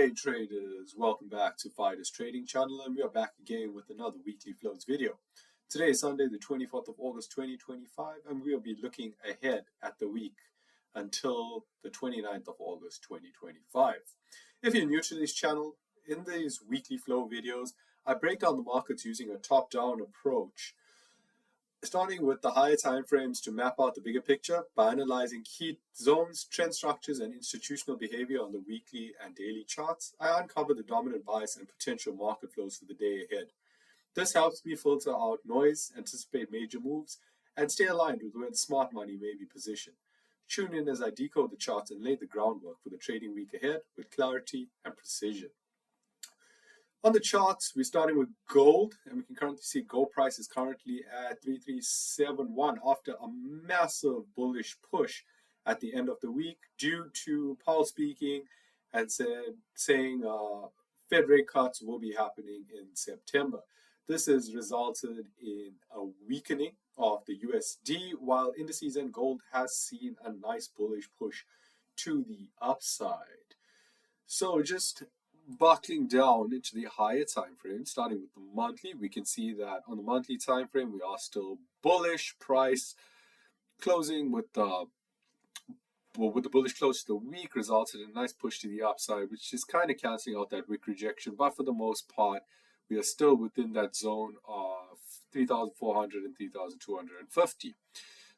Hey traders, welcome back to Fides Trading Channel, and we are back again with another weekly flows video. Today is Sunday the 24th of August 2025, and we will be looking ahead at the week until the 29th of August 2025. If you're new to this channel, in these weekly flow videos, I break down the markets using a top-down approach, starting with the higher time frames to map out the bigger picture by analyzing key zones, trend structures, and institutional behavior on the weekly and daily charts. I uncover the dominant bias and potential market flows for the day ahead. This helps me filter out noise, anticipate major moves, and stay aligned with where the smart money may be positioned. Tune in as I decode the charts and lay the groundwork for the trading week ahead with clarity and precision. On the charts, we're starting with gold, and we can currently see gold price is currently at 3371 after a massive bullish push at the end of the week due to Powell speaking and saying Fed rate cuts will be happening in September. This has resulted in a weakening of the USD, while indices and gold has seen a nice bullish push to the upside. So just buckling down into the higher time frame, starting with the monthly, we can see that on the monthly time frame we are still bullish. Price closing with the bullish close to the week resulted in a nice push to the upside, which is kind of cancelling out that wick rejection, but for the most part we are still within that zone of 3,400 and 3,250.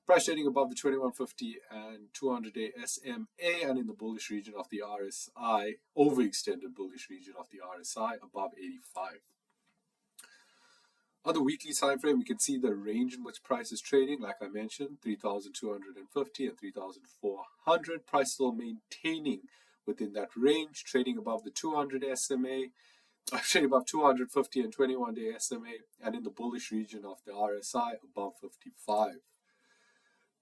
Price trading above the 2150 and 200-day SMA and in the bullish region of the RSI, overextended bullish region of the RSI above 85. On the weekly time frame, we can see the range in which price is trading. Like I mentioned, 3,250 and 3,400. Price still maintaining within that range, trading above the 200 SMA, trading above 250 and 21-day SMA, and in the bullish region of the RSI above 55.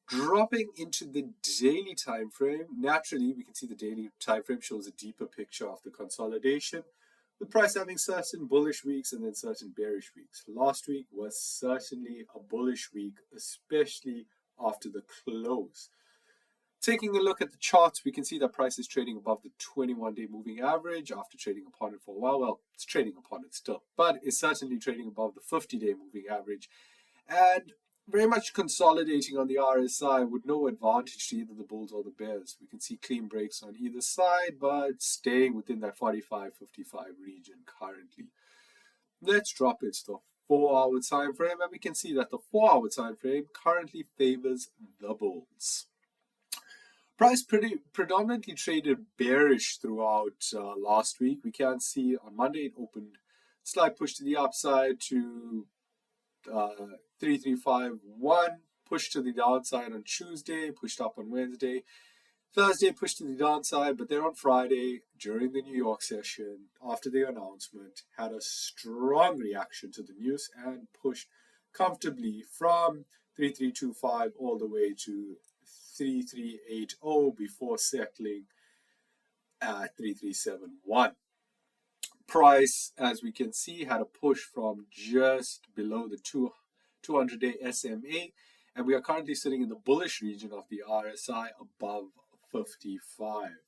Dropping into the daily time frame, naturally we can see the daily time frame shows a deeper picture of the consolidation, with price having certain bullish weeks and then certain bearish weeks. Last week was certainly a bullish week, especially after the close. Taking a look at the charts, we can see that price is trading above the 21-day moving average after trading upon it for a while. Well, it's trading upon it still, but it's certainly trading above the 50-day moving average, and very much consolidating on the RSI with no advantage to either the bulls or the bears. We can see clean breaks on either side, but staying within that 45-55 region currently. Let's drop it to the 4-hour time frame, and we can see that the 4-hour time frame currently favors the bulls. Price predominantly traded bearish throughout last week. We can see on Monday it opened slight push to the upside to 3351, pushed to the downside on Tuesday, pushed up on Wednesday. Thursday pushed to the downside, but then on Friday, during the New York session, after the announcement, had a strong reaction to the news and pushed comfortably from 3325 all the way to 3380 before settling at 3371. Price, as we can see, had a push from just below the 200-day SMA, and we are currently sitting in the bullish region of the RSI above 55.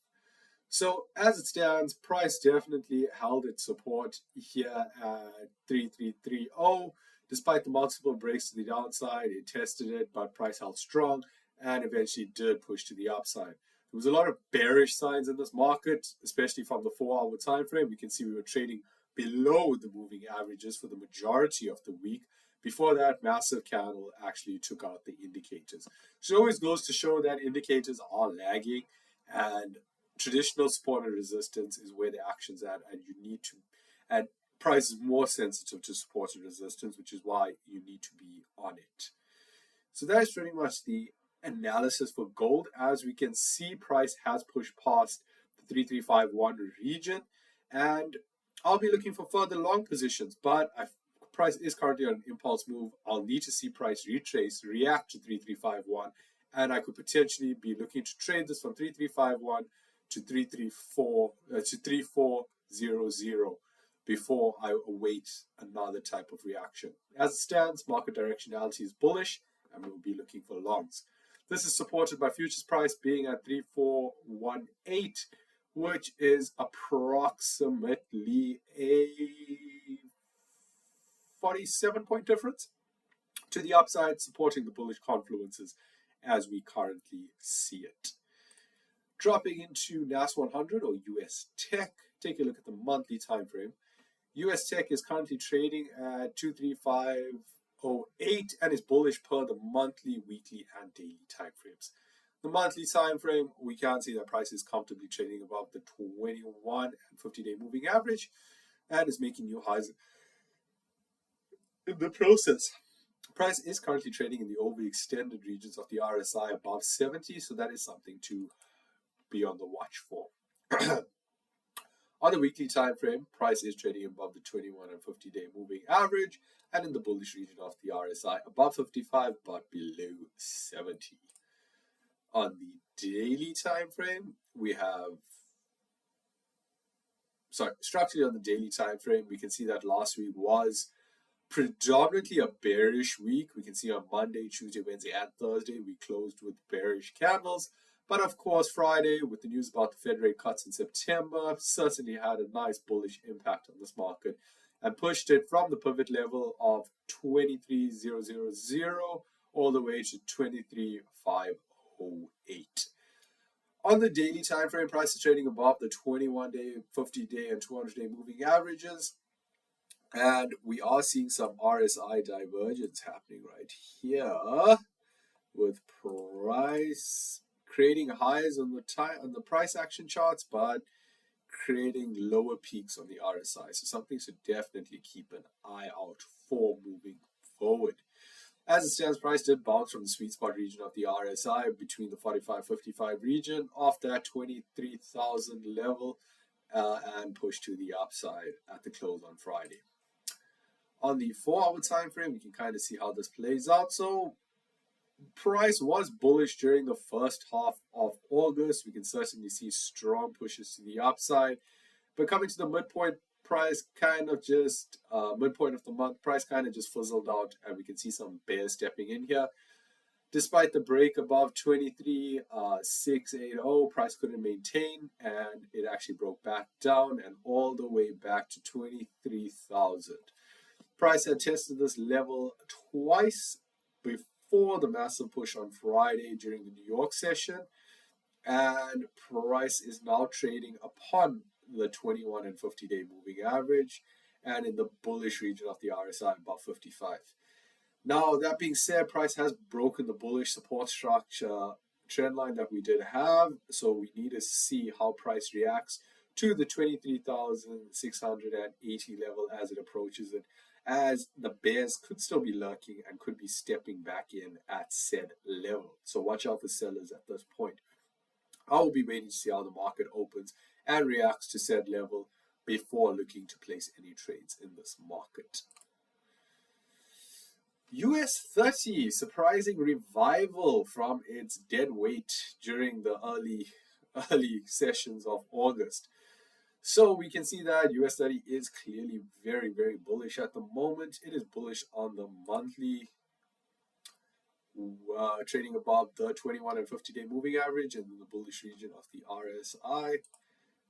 So as it stands, price definitely held its support here at 3330. Despite the multiple breaks to the downside, it tested it, but price held strong and eventually did push to the upside. There was a lot of bearish signs in this market, especially from the 4-hour time frame. We can see we were trading below the moving averages for the majority of the week. Before that, massive candle actually took out the indicators. So it always goes to show that indicators are lagging, and traditional support and resistance is where the action's at, and you need to, and price is more sensitive to support and resistance, which is why you need to be on it. So that is pretty much the analysis for gold. As we can see, price has pushed past the 3351 region, and I'll be looking for further long positions, but price is currently on an impulse move. I'll need to see price react to 3351, and I could potentially be looking to trade this from 3351 to 3400 before I await another type of reaction. As it stands, market directionality is bullish, and we'll be looking for longs. This is supported by futures price being at 3418, which is approximately a 47-point difference to the upside, supporting the bullish confluences as we currently see it. Dropping into Nas100 or US Tech, take a look at the monthly time frame. US Tech is currently trading at 235.08 and is bullish per the monthly, weekly, and daily time frames. The monthly time frame, we can see that price is comfortably trading above the 21 and 50-day moving average and is making new highs in the process. Price is currently trading in the overextended regions of the RSI above 70, so that is something to be on the watch for. On the weekly time frame, price is trading above the 21 and 50-day moving average and in the bullish region of the RSI above 55 but below 70. On the daily time frame, we have structurally on the daily time frame, we can see that last week was predominantly a bearish week. We can see on Monday, Tuesday, Wednesday, and Thursday, we closed with bearish candles. But of course, Friday, with the news about the Fed rate cuts in September, certainly had a nice bullish impact on this market and pushed it from the pivot level of 23,000 all the way to 23,508. On the daily time frame, price is trading above the 21-day, 50-day, and 200-day moving averages. And we are seeing some RSI divergence happening right here, with price creating highs on the price action charts, but creating lower peaks on the RSI. So something to definitely keep an eye out for moving forward. As it stands, price did bounce from the sweet spot region of the RSI between the 45-55 region off that 23,000 level and pushed to the upside at the close on Friday. On the 4-hour time frame, we can kind of see how this plays out. So price was bullish during the first half of August. We can certainly see strong pushes to the upside. But coming to the midpoint, price kind of just, midpoint of the month, price kind of just fizzled out. And we can see some bears stepping in here. Despite the break above 23,680, price couldn't maintain. And it actually broke back down and all the way back to 23,000. Price had tested this level twice before the massive push on Friday during the New York session, and price is now trading upon the 21 and 50-day moving average and in the bullish region of the RSI above 55. Now, that being said, price has broken the bullish support structure trend line that we did have, so we need to see how price reacts to the 23,680 level as it approaches it, as the bears could still be lurking and could be stepping back in at said level. So watch out for sellers at this point. I will be waiting to see how the market opens and reacts to said level before looking to place any trades in this market. Us30, surprising revival from its dead weight during the early sessions of August. So we can see that Us30 is clearly very, very bullish at the moment. It is bullish on the monthly, trading above the 21 and 50-day moving average and in the bullish region of the RSI.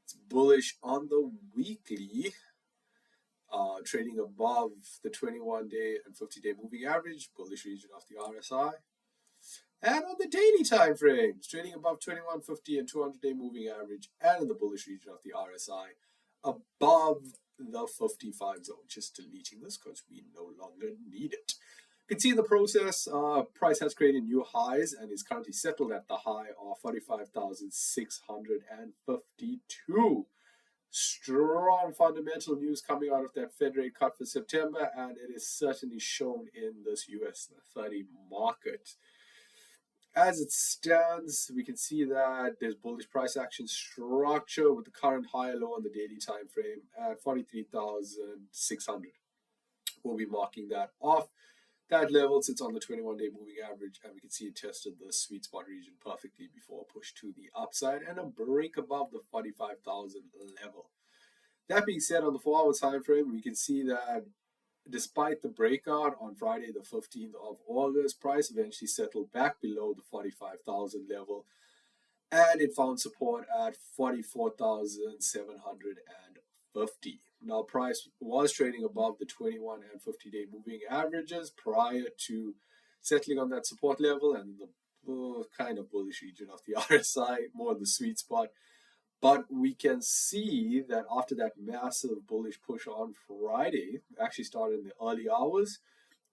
It's bullish on the weekly, trading above the 21-day and 50-day moving average, bullish region of the RSI. And on the daily time frames, trading above 2150 and 200-day moving average and in the bullish region of the RSI above the 55 zone. Just deleting this because we no longer need it. You can see in the process, price has created new highs and is currently settled at the high of 45,652. Strong fundamental news coming out of that Fed rate cut for September, and it is certainly shown in this US30 market. As it stands, we can see that there's bullish price action structure with the current high and low on the daily time frame at 43,600. We'll be marking that off. That level sits on the 21-day moving average, and we can see it tested the sweet spot region perfectly before a push to the upside and a break above the 45,000 level. That being said, on the 4-hour time frame, we can see that despite the breakout on Friday, the 15th of August, price eventually settled back below the 45,000 level and it found support at 44,750. Now, price was trading above the 21 and 50-day moving averages prior to settling on that support level and the kind of bullish region of the RSI, more in the sweet spot. But we can see that after that massive bullish push on Friday, actually started in the early hours,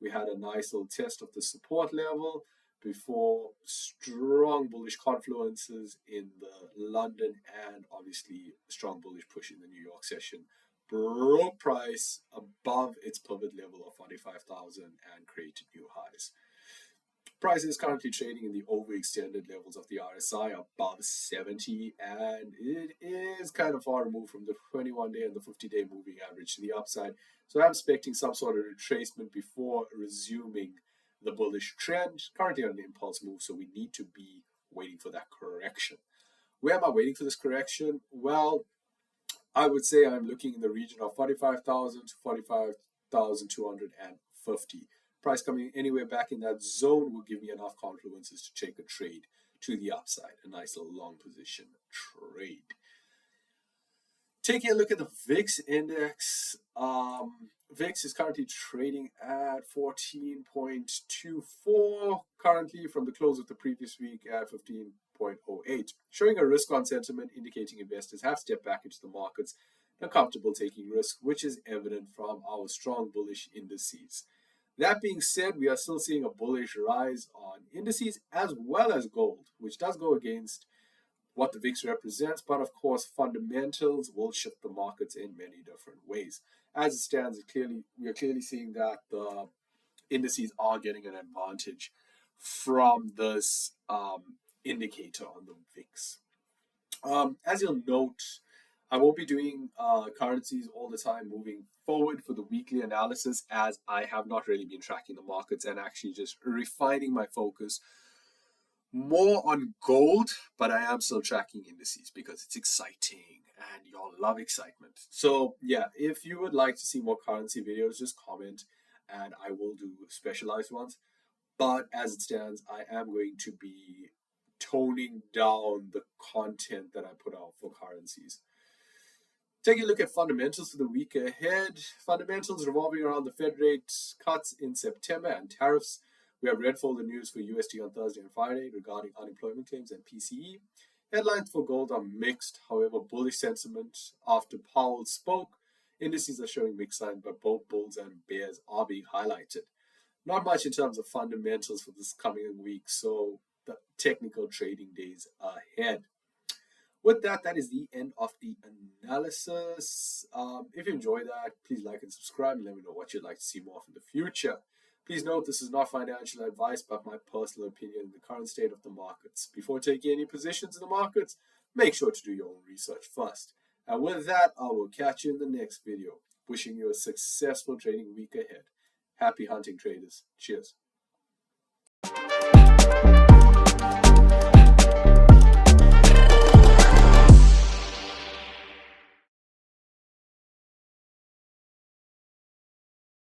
we had a nice little test of the support level before strong bullish confluences in the London and obviously strong bullish push in the New York session broke price above its pivot level of 45,000 and created new highs. Price is currently trading in the overextended levels of the RSI above 70, and it is kind of far removed from the 21-day and the 50-day moving average to the upside. So I'm expecting some sort of retracement before resuming the bullish trend. Currently on an impulse move, so we need to be waiting for that correction. Where am I waiting for this correction? Well, I would say I'm looking in the region of 45,000 to 45,250. Price coming anywhere back in that zone will give me enough confluences to take a trade to the upside, a nice little long position trade. Taking a look at the VIX index, VIX is currently trading at 14.24 currently from the close of the previous week at 15.08, showing a risk on sentiment indicating investors have stepped back into the markets and are comfortable taking risk, which is evident from our strong bullish indices. That being said, we are still seeing a bullish rise on indices as well as gold, which does go against what the VIX represents, but of course fundamentals will shift the markets in many different ways. As it stands, we are clearly seeing that the indices are getting an advantage from this indicator on the VIX. As you'll note, I won't be doing currencies all the time moving forward for the weekly analysis, as I have not really been tracking the markets and actually just refining my focus more on gold, but I am still tracking indices because it's exciting and y'all love excitement. So yeah, if you would like to see more currency videos, just comment and I will do specialized ones. But as it stands, I am going to be toning down the content that I put out for currencies. Taking a look at fundamentals for the week ahead. Fundamentals revolving around the Fed rate cuts in September and tariffs. We have red folder news for USD on Thursday and Friday regarding unemployment claims and PCE. Headlines for gold are mixed, however, bullish sentiment after Powell spoke. Indices are showing mixed signs, but both bulls and bears are being highlighted. Not much in terms of fundamentals for this coming week, so the technical trading days ahead. With that, that is the end of the analysis. If you enjoyed that, please like and subscribe and let me know what you'd like to see more of in the future. Please note this is not financial advice, but my personal opinion in the current state of the markets. Before taking any positions in the markets, make sure to do your own research first. And with that, I will catch you in the next video. Wishing you a successful trading week ahead. Happy hunting, traders. Cheers.